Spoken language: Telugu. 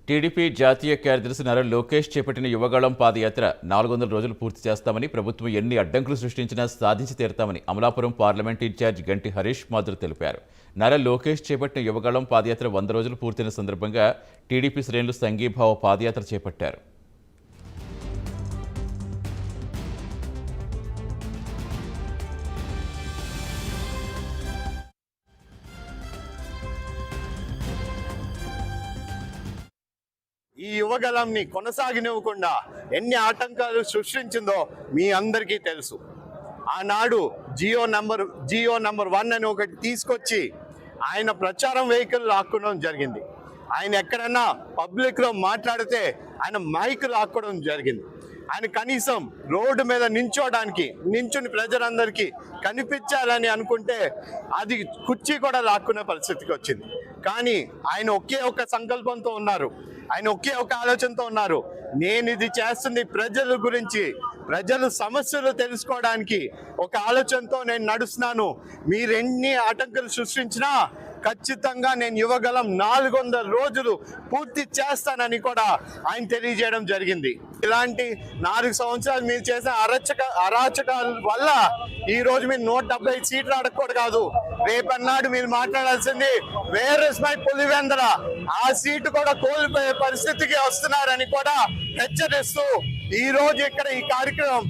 టీడీపీ జాతీయ కార్యదర్శి నారా లోకేష్ చేపట్టిన యువగళం పాదయాత్ర 400 రోజులు పూర్తి చేస్తామని, ప్రభుత్వం ఎన్ని అడ్డంకులు సృష్టించినా సాధించి తీరుతామని అమలాపురం పార్లమెంట్ ఇన్ఛార్జ్ గంటి హరీష్ మాధుర్ తెలిపారు. నారా లోకేష్ చేపట్టిన యువగళం పాదయాత్ర 100 రోజులు పూర్తయిన సందర్భంగా టీడీపీ శ్రేణులు సంఘీభావ పాదయాత్ర చేపట్టారు. ఈ యువగలంని కొనసాగనివ్వకుండా ఎన్ని ఆటంకాలు సృష్టించిందో మీ అందరికీ తెలుసు. ఆనాడు జియో నంబర్ 1 అని ఒకటి తీసుకొచ్చి ఆయన ప్రచారం వెహికల్ లాక్కోవడం జరిగింది. ఆయన ఎక్కడన్నా పబ్లిక్లో మాట్లాడితే ఆయన మైక్ లాక్కోవడం జరిగింది. ఆయన కనీసం రోడ్డు మీద నించుని ప్రజలందరికీ కనిపించాలని అనుకుంటే అది కుర్చీ కూడా లాక్కునే పరిస్థితికి వచ్చింది. కానీ ఆయన ఒకే ఒక సంకల్పంతో ఉన్నారు, ఆయన ఒకే ఒక ఆలోచనతో ఉన్నారు. నేను ఇది చేస్తుంది ప్రజల గురించి, ప్రజల సమస్యలు తెలుసుకోవడానికి ఒక ఆలోచనతో నేను నడుస్తున్నాను. మీరెన్ని ఆటంకాలు సృష్టించినా ఖచ్చితంగా నేను యువగలం 400 రోజులు పూర్తి చేస్తానని కూడా ఆయన తెలియజేయడం జరిగింది. ఇలాంటి 4 సంవత్సరాలు మీరు చేసిన అరాచకాల వల్ల ఈ రోజు మీరు 170 సీట్లు అడగకూడదు కాదు. రేపన్నాడు మీరు మాట్లాడాల్సింది వేర్ ఇస్ మై పులివెందల, ఆ సీటు కూడా కోల్పోయే పరిస్థితికి వస్తున్నారని కూడా హెచ్చరిస్తూ ఈ రోజు ఇక్కడ ఈ కార్యక్రమం